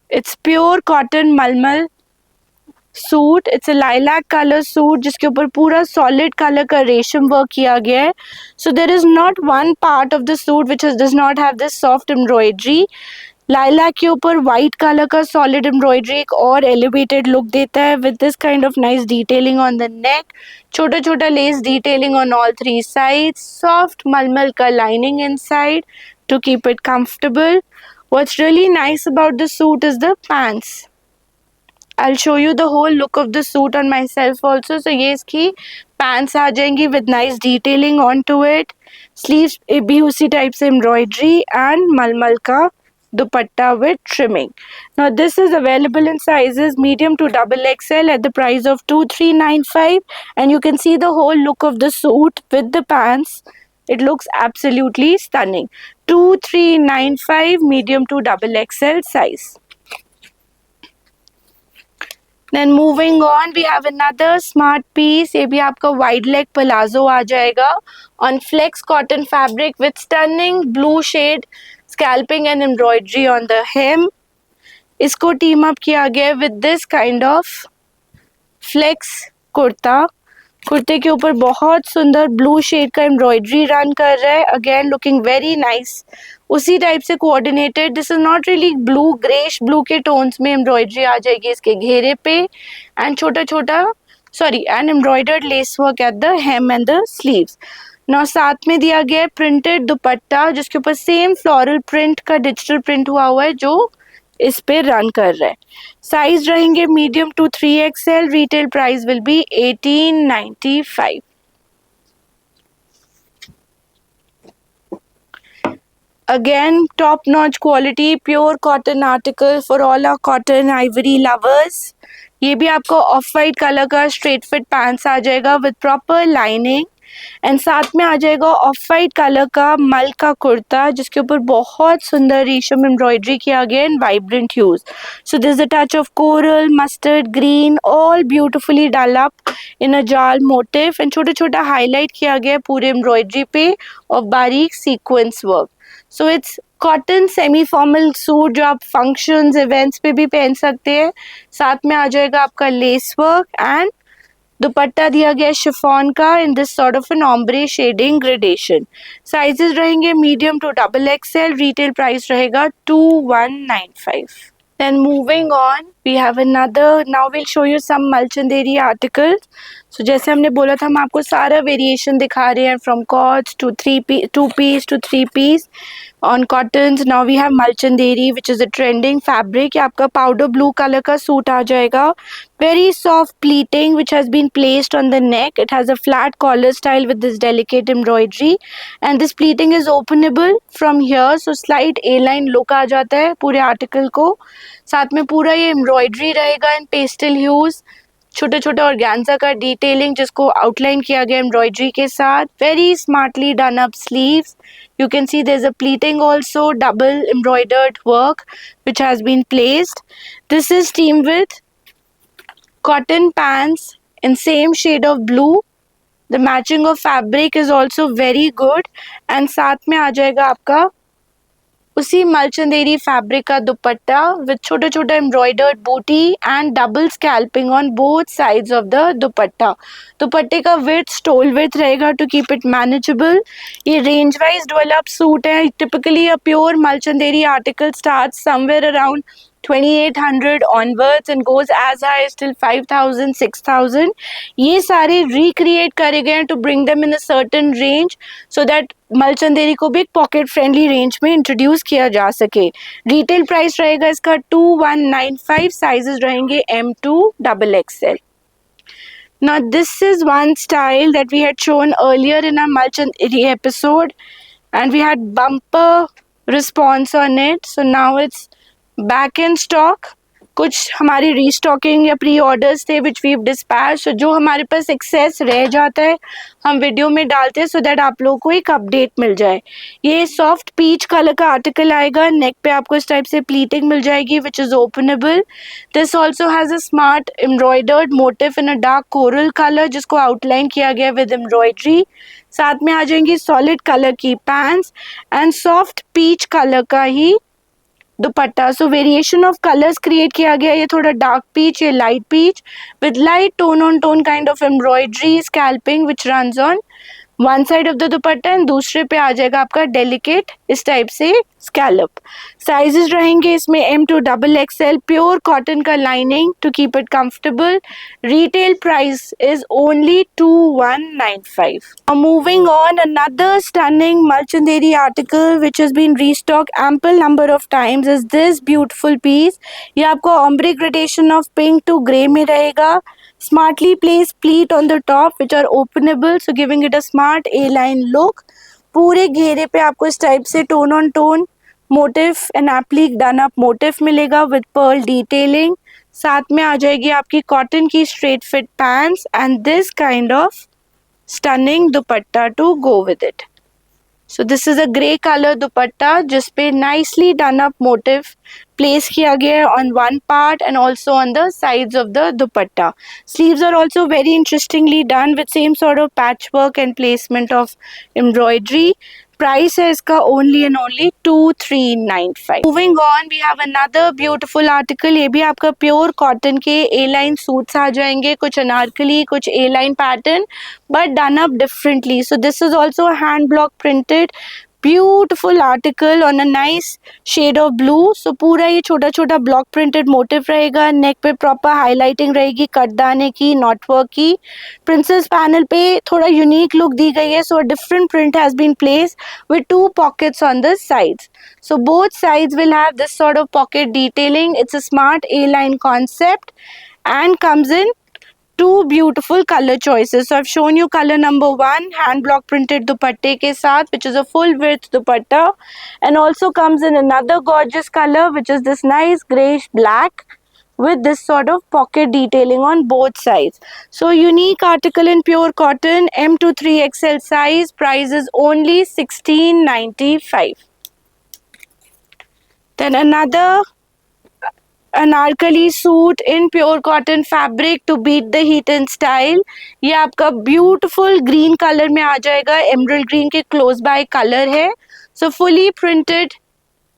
It's pure cotton malmal suit. It's a lilac colour suit जिसके ऊपर पूरा सॉलिड कलर का रेशम वर्क किया गया है. So there is not one part of the suit which does not have this soft embroidery. Lilac के ऊपर वाइट कलर का सॉलिड एम्ब्रॉयडरी एक और एलिवेटेड लुक देता है with this kind of nice detailing on the neck. छोटा छोटा lace detailing on all three sides. Soft मलमल का lining inside to keep it comfortable. What's really nice about the suit is the pants. I'll show you the whole look of the suit on myself also. So ये इसकी pants आ जाएंगी with nice detailing onto it. Sleeves भी उसी type से embroidery and मलमल का दुपट्टा with trimming. Now this is available in sizes medium to XXL at the price of 2395, and you can see the whole look of the suit with the pants. It looks absolutely stunning. 2395 medium to XXL size. Then moving on, we have another smart piece. ये भी आपका wide leg palazzo आ जाएगा on flex cotton fabric with stunning blue shade scalping and embroidery on the hem. इसको team up किया गया with this kind of flex kurta. कुर्ते के ऊपर बहुत सुंदर ब्लू शेड का एम्ब्रॉयडरी रन कर रहा है. Again looking very nice. उसी टाइप से coordinated. This is not really blue, greyish blue के टोन्स में एम्ब्रॉयडरी आ जाएगी इसके घेरे पे एंड छोटा छोटा and embroidered lace work at the hem and the sleeves. Now साथ में दिया गया है प्रिंटेड दुपट्टा जिसके ऊपर सेम फ्लोरल प्रिंट का डिजिटल प्रिंट हुआ है जो इस पे रन कर रहा है. साइज रहेंगे medium to 3XL. Retail price will be 1895. Again, top-notch quality, pure cotton article for all our cotton ivory lovers. ये भी आपको ऑफ वाइट कलर का स्ट्रेट फिट पैंट्स आ जाएगा विद प्रॉपर लाइनिंग एंड साथ में आ जाएगा ऑफ वाइट कलर का मल का कुर्ता जिसके ऊपर बहुत सुंदर रेशम एम्ब्रॉयडरी किया गया in vibrant hues. So this is a touch of coral, mustard green, all beautifully done up in a jaal motif and छोटा छोटा हाईलाइट किया गया पूरे एम्ब्रॉयडरी पे और बारीक sequence work. So it's cotton semi formal suit जो आप फंक्शंस इवेंट्स पे भी पहन सकते हैं। साथ में आ जाएगा आपका लेस वर्क एंड दुपट्टा दिया गया शिफॉन का in this sort of an ombre shading gradation. Sizes रहेंगे medium to double XL. Retail price रहेगा 2195। Then moving on, we have another. Now we'll show you some Malchanderi articles. So जैसे हमने बोला था हम आपको सारा वेरिएशन दिखा रहे हैं from cords to 2 piece to 3 piece on cottons. Now we have Malchanderi which is a trending fabric. ये आपका powder blue color का सूट आ जाएगा. Very soft pleating which has been placed on the neck. It has a flat collar style with this delicate embroidery and this pleating is openable from here. So slight A-line look आ जाता है पूरे article को. साथ में पूरा ये एम्ब्रॉयडरी रहेगा इन पेस्टल ह्यूज, छोटे छोटे ऑर्गेन्जा का डिटेलिंग जिसको आउटलाइन किया गया एम्ब्रॉयडरी के साथ. Very smartly done up sleeves. You can see there is a pleating also, double embroidered work which has been placed. This is team with cotton pants in same shade of blue. The matching of fabric is also very good and साथ में आ जाएगा आपका उसी मलचंदेरी फैब्रिक का दुपट्टा विद छोटे छोटे embroidered booti and double scalloping on both sides of the dupatta. दुपट्टे का विड्थ स्टोल विड्थ रहेगा टू कीप इट मैनेजेबल. ये रेंज वाइज डेवलप सूट है. Typically a pure Malchanderi article start somewhere around 2800 onwards and goes as high as till 5000 6000. ये सारे recreate करे गए हैं to bring them in a certain range so that मलचंदेरी को भी एक पॉकेट फ्रेंडली रेंज में इंट्रोड्यूस किया जा सके. रिटेल प्राइस रहेगा इसका 2195. साइजेस रहेंगे M2 XXL. Now this is one style that we had shown earlier in our Malchanderi episode and we had bumper response on it. So now it's back in stock. कुछ हमारी रीस्टॉकिंग या प्री ऑर्डर्स थे विच वी डिस्पैच. जो हमारे पास एक्सेस रह जाता है हम वीडियो में डालते हैं सो दैट आप लोगों को एक अपडेट मिल जाए. ये सॉफ्ट पीच कलर का आर्टिकल आएगा. नेक पे आपको इस टाइप से प्लीटिंग मिल जाएगी which is openable. This also has a smart embroidered motif in a dark coral colour जिसको आउटलाइन किया गया विद एम्ब्रॉयडरी. साथ में आ जाएंगी सॉलिड कलर की pants and soft peach colour का ही दुपट्टा. So variation of colours create किया गया. ये थोड़ा डार्क पीच, ये light peach with light tone on tone kind of embroidery scalloping which runs on one side of the dupatta and दूसरे पे आ जाएगा आपका डेलिकेट इस टाइप से स्कैलप. साइजेस रहेंगे इसमें M2 XXL. प्योर कॉटन का lining to keep it comfortable. Retail price is only 2195. Moving on, another stunning Malchanderi article which has been restocked ample number of times is this beautiful piece. ये आपको ombre gradation of pink to grey में रहेगा. Smartly placed pleat on the top which are openable, so giving it a smart A-line look. पूरे घेरे पे आपको इस टाइप से tone on tone motif and applique done up motif मिलेगा विद पर्ल डिटेलिंग. साथ में आ जाएगी आपकी कॉटन की straight fit pants and this kind of stunning dupatta to go with it. So this is a grey colour dupatta जिसपे nicely done up motif place किया गया है on one part and also on the sides of the dupatta. Sleeves are also very interestingly done with same sort of patch work and placement of embroidery. Price है इसका only and only 2395. Moving on we have another beautiful article. ये भी आपका प्योर कॉटन के ए लाइन सूट्स आ जाएंगे. कुछ अनारकली, कुछ A line pattern but done up differently. So this is also hand block printed beautiful article on a nice shade of blue. So पूरा ये छोटा छोटा ब्लॉक प्रिंटेड मोटिव रहेगा. नेक पे प्रॉपर हाईलाइटिंग रहेगी कटदाने की, नॉट वर्क की. प्रिंसेस पैनल पे थोड़ा यूनिक लुक दी गई है. So different print has been placed with 2 pockets on the sides. So both sides will have this sort of pocket detailing. It's a smart A-line concept and comes in 2 beautiful color choices. So I've shown you color number 1, hand block printed dupatte ke saath, which is a full width dupatta, and also comes in another gorgeous color which is this nice grayish black with this sort of pocket detailing on both sides. So unique article in pure cotton, M2 3XL size. Price is only 1695. Then another Anarkali suit in pure cotton fabric to beat the heat in style. ये आपका ब्यूटीफुल ग्रीन कलर में आ जाएगा. एमरल्ड ग्रीन के क्लोज बाय कलर है. So fully printed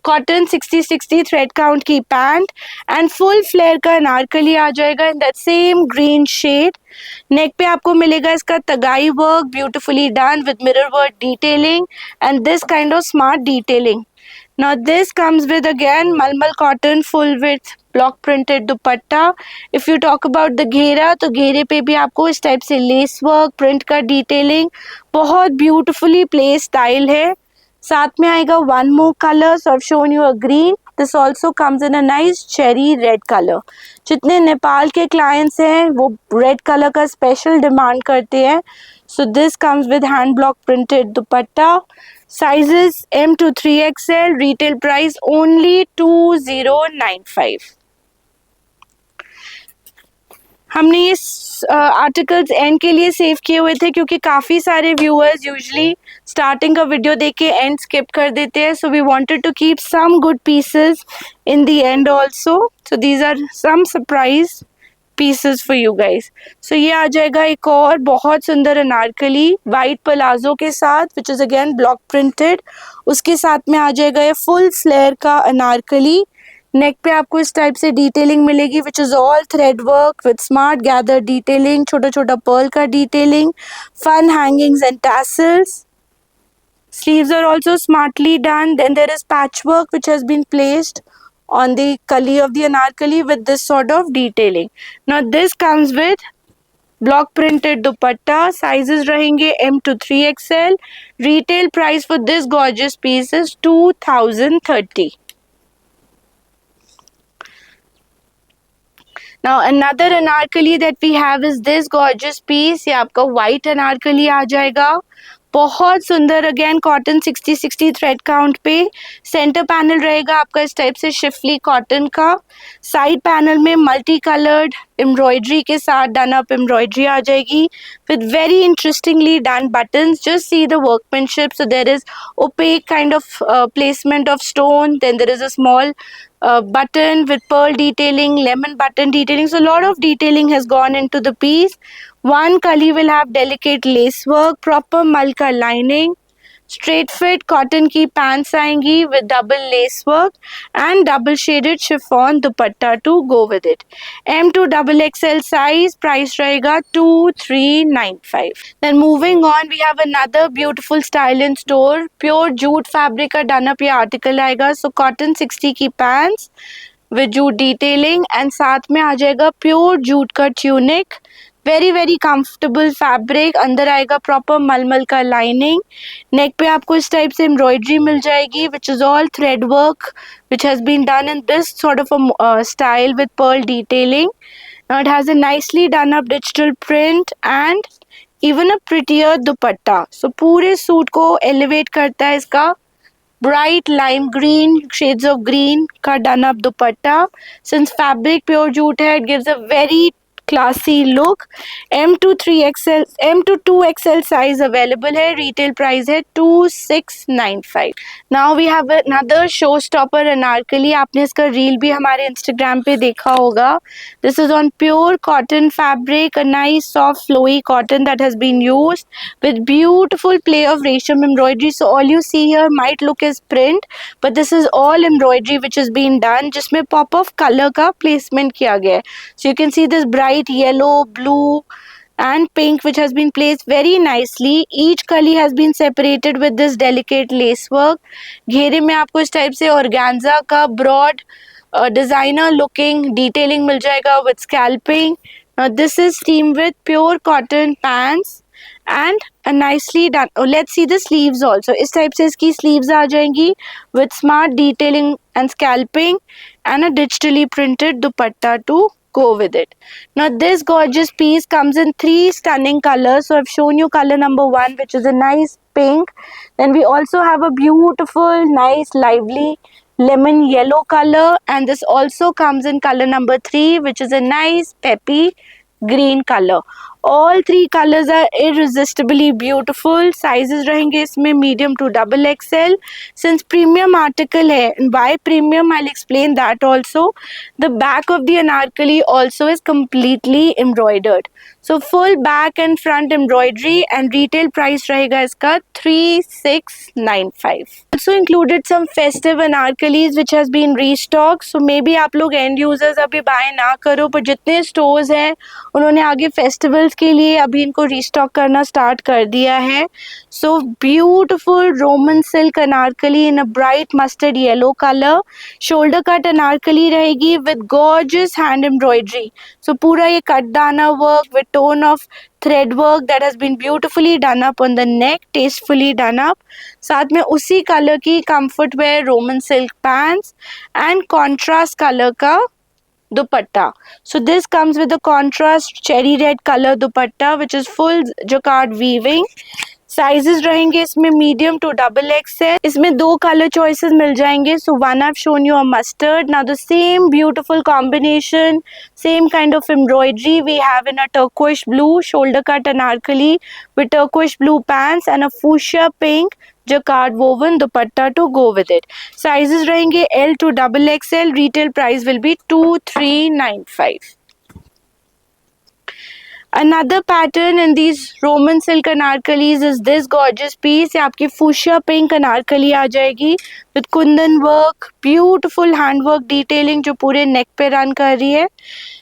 cotton 60-60 thread count की पैंट एंड फुल फ्लेयर का अनारकली आ जाएगा in that same green shade. Neck पे आपको मिलेगा इसका तगाई work beautifully done with mirror work detailing and this kind of smart detailing. Now this comes with again malmal cotton full width block printed dupatta. If you talk about the घेरा तो घेरे पे भी आपको इस टाइप से लेस वर्क प्रिंट का डिटेलिंग बहुत ब्यूटिफुली प्लेस स्टाइल है. साथ में आएगा one more colour. So I have shown you a green. This also comes in a nice cherry red colour. जितने नेपाल के क्लाइंट्स हैं वो रेड कलर का स्पेशल डिमांड करते हैं. So this comes with hand block printed dupatta. Sizes M to 3XL. Retail price only 2095. हमने ये आर्टिकल्स एंड के लिए सेव किए हुए थे क्योंकि काफ़ी सारे व्यूअर्स यूजुअली स्टार्टिंग का वीडियो देख के एंड स्किप कर देते हैं. So we wanted to keep some good pieces in the end also. So these are some surprise pieces for you guys. So ये आ जाएगा एक और बहुत सुंदर अनारकली वाइट पलाजो के साथ which is again block printed. उसके साथ में आ जाएगा ये फुल फ्लेयर का अनारकली. नेक पे आपको इस टाइप से डिटेलिंग मिलेगी which is all thread work with smart gather detailing. छोटा छोटा पर्ल का detailing, fun hangings and tassels. Sleeves are also smartly done. Then there is patchwork which has been placed on the kali of the anarkali with this sort of detailing. Now this comes with block printed dupatta. Sizes रहेंगे M to 3XL. Retail price for this gorgeous piece is 2030. Now another Anarkali that we have is this gorgeous piece. ये आपका white अनारकली आ जाएगा. बहुत सुंदर अगेन कॉटन 60-60 थ्रेड काउंट पे. सेंटर पैनल रहेगा आपका इस टाइप से शिफली कॉटन का. साइड पैनल में मल्टी कलर्ड एम्ब्रॉयडरी के साथ डन अप एम्ब्रॉयडरी आ जाएगी with very interestingly done buttons. Just see the workmanship. So there is opaque kind of placement of stone. Then there is a small button with pearl detailing, lemon button detailing. So a lot of detailing has gone into the piece. One kali will have delicate lace work, proper malka lining, straight fit cotton की pants आएंगी with double lace work and double shaded chiffon dupatta to go with it. M to XXL size, price रहेगा 2395. Then moving on, we have another beautiful style in store. Pure jute fabric का done up ये article आएगा. So cotton 60 की pants with jute detailing and साथ में आ जाएगा pure jute का tunic. Very comfortable fabric. अंदर आएगा प्रॉपर मलमल का लाइनिंग. नेक पे आपको इस टाइप से एम्ब्रॉयडरी मिल जाएगी which is all thread work which has been done in this sort of a style with pearl detailing. It has a nicely done up digital print and even a prettier dupatta. So पूरे सूट को एलिवेट करता है इसका bright lime green shades of green का done up dupatta. Since fabric pure jute है, it gives a very classy look. M to 3XL, M to 2XL size available है. Retail price है 2695. Now we have another showstopper Anarkali. आपने इसका रील भी हमारे Instagram पे देखा होगा. This is on pure cotton fabric, a nice soft flowy cotton that has been used with beautiful play of resham embroidery. So all you see here might look as print, but this is all embroidery which has been done जिसमें pop of color का placement किया गया है. So you can see this bright yellow, blue and pink which has been placed very nicely. Each kali has been separated with this delicate lace work. घेरे में आपको इस टाइप से organza का broad designer looking detailing मिल जाएगा with scalping. Now this is teamed with pure cotton pants and a nicely done. Oh, let's see the sleeves also. इस टाइप से इसकी sleeves आ जाएंगी with smart detailing and scalping and a digitally printed dupatta to go with it. Now this gorgeous piece comes in 3 stunning colors. So I've shown you color number 1 which is a nice pink. Then we also have a beautiful nice lively lemon yellow color, and this also comes in color number 3 which is a nice peppy green color. All three colours are irresistibly beautiful. Sizes रहेंगे इसमें medium to double XL. Since premium article है, by premium I will explain that also. The back of the Anarkali also is completely embroidered. So full back and front embroidery and retail price रहेगा इसका 3695. Also included some festive anarkalis which has been restocked. So maybe आप लोग end users अभी buy ना करो, पर जितने stores हैं उन्होंने आगे festivals के लिए अभी इनको restock करना start कर दिया है. So beautiful Roman silk anarkali in a bright mustard yellow color. Shoulder cut anarkali रहेगी with gorgeous hand embroidery. So पूरा ये कट दाना work with tone of thread work that has been beautifully done up on the neck, tastefully done up. साथ में उसी कलर की comfort wear Roman silk pants and contrast color का dupatta. So this comes with a contrast cherry red color dupatta which is full jacquard weaving. Sizes रहेंगे इसमें मीडियम टू डबल एक्सएल. इसमें दो कलर चॉइसेस मिल जाएंगे. So one I have shown you a mustard. Now the same beautiful combination, same kind of embroidery we have in a turquoise blue shoulder cut anarkali with turquoise blue pants and a fuchsia pink jacquard woven dupatta to go with it. Sizes रहेंगे L to double XL. Retail price will be 2395. Another pattern in these Roman silk anarkalis is this gorgeous piece. ये आपकी fuchsia pink anarkali आ जाएगी with kundan work, beautiful handwork detailing जो पूरे neck पे रन कर रही है.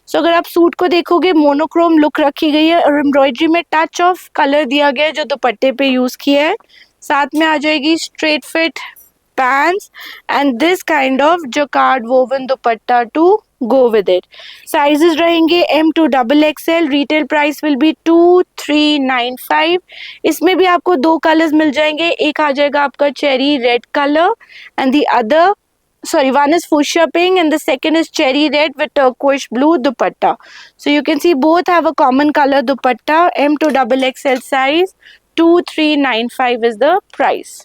So अगर आप सूट को देखोगे मोनोक्रोम लुक रखी गई है और एम्ब्रॉयडरी में टच ऑफ कलर दिया गया है जो दुपट्टे पे यूज किया है. साथ में आ जाएगी straight fit pants and this kind of jacquard woven dupatta to go with it. Sizes रहेंगे M to double XL. Retail price will be 2395. इसमें भी आपको दो कलर्स मिल जाएंगे. एक आ जाएगा आपका cherry red color and the other, sorry, one is fuchsia pink and the second is cherry red with turquoise blue dupatta. So you can see both have a common color dupatta. M to double XL size. 2395 is the price.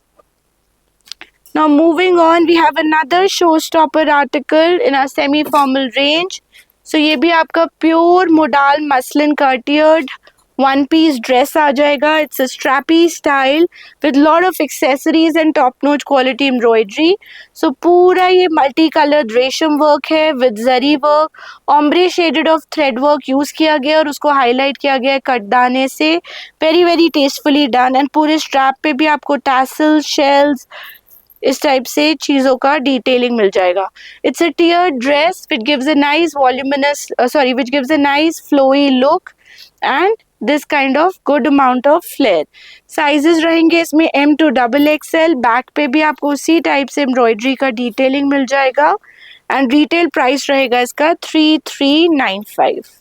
Now moving on, we have another showstopper article in our semi-formal range. So ये भी आपका pure modal muslin curtiered one piece dress आ जाएगा. It's a strappy style with lot of accessories and top-notch quality embroidery. So पूरा ये multi-colored रेशम work है with zari work, ombre shaded of thread work use किया गया और उसको highlight किया गया कटदाने से. Very very tastefully done and पूरे strap पे भी आपको tassels, shells, इस टाइप से चीजों का डिटेलिंग मिल जाएगा. It's a tiered dress which gives a nice voluminous which gives a nice flowy look and this kind of good amount of flare. Sizes रहेंगे इसमें M to double XL. Back पे भी आपको उसी टाइप से एम्ब्रॉयडरी का डिटेलिंग मिल जाएगा एंड रिटेल प्राइस रहेगा इसका 3395.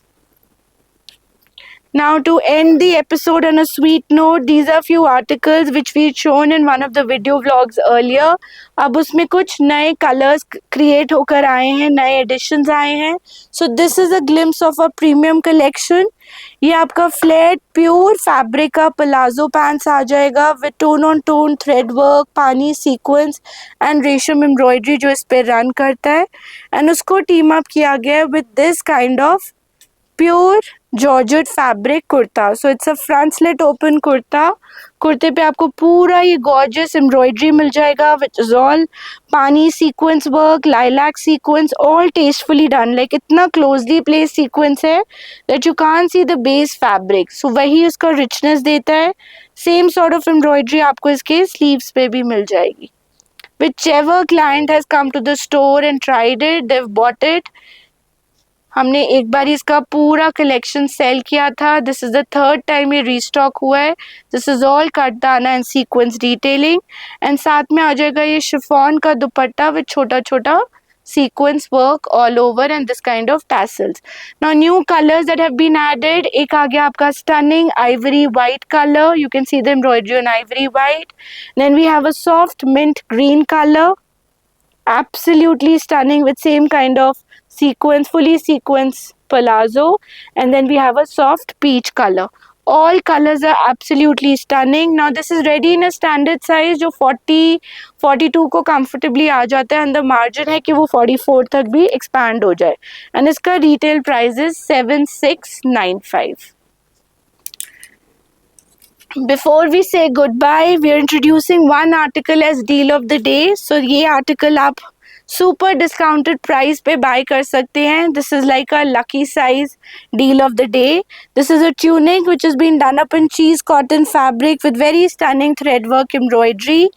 Now to end the episode on a sweet note, these are few articles which we shown in one of the video vlogs earlier. अब उसमें कुछ नए colors create होकर आए हैं, नए editions आए हैं. So this is a glimpse of a premium collection. ये आपका flared pure fabric का palazzo pants आ जाएगा with tone on tone thread work, पानी sequence and रेशम embroidery जो इस पे रन करता है and उसको team up किया गया है with this kind of pure georgette fabric kurta. So it's a front slit open kurta. कुर्ते पे आपको पूरा ये गॉर्जियस एम्ब्रॉयडरी मिल जाएगा which is all paani sequence work, lilac sequence, all tastefully done. Like इतना क्लोजली प्लेस सीक्वेंस है that you can't see the base fabric. So वही उसका रिचनेस देता है. सेम सॉर्ट ऑफ एम्ब्रॉयडरी आपको इसके स्लीव्स पे भी मिल जाएगी. Whichever client has come to the store and tried it, they've bought it. हमने एक बार इसका पूरा कलेक्शन सेल किया था. This is the third time ये रीस्टॉक हुआ है. This is all cutdana and sequence detailing and साथ में आ जाएगा ये शिफॉन का दुपट्टा विद छोटा छोटा sequence work all over and this kind of tassels. Now new colors that have been added. एक आ गया आपका stunning ivory white color. You can see the embroidery on ivory white. Then we have a soft mint green color. Absolutely stunning with same kind of sequence, fully sequence palazzo, and then we have a soft peach color. All colors are absolutely stunning. Now this is ready in a standard size जो 42 को comfortably आ जाता है and the margin है कि वो 44 तक भी expand हो जाए and इसका retail price is 7695. Before we say goodbye, we are introducing one article as deal of the day. So ये article आप super discounted price पे buy कर सकते हैं. This is like a lucky size deal of the day. This is a tunic which has been done up in cheese cotton fabric with very stunning thread work embroidery.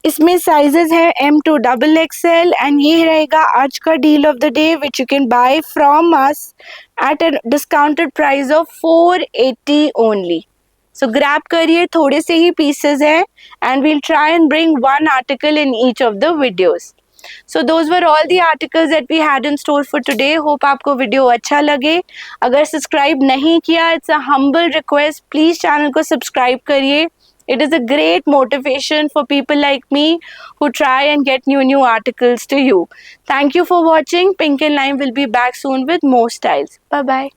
इसमें साइजेस है M to XXL एंड ये रहेगा आज का deal of the day which you can buy from us at a discounted price of 480 only. So grab करिए, थोड़े से ही पीसेस है and we'll try and bring one article in each of the videos. So those were all the articles that we had in store for today. Hope आपको वीडियो अच्छा लगे. अगर सब्सक्राइब नहीं किया, it's a humble request, please channel को सब्सक्राइब करिए. It is a great motivation for people like me who try and get new articles to you. Thank you for watching. Pink and Lime will be back soon with more styles. Bye bye.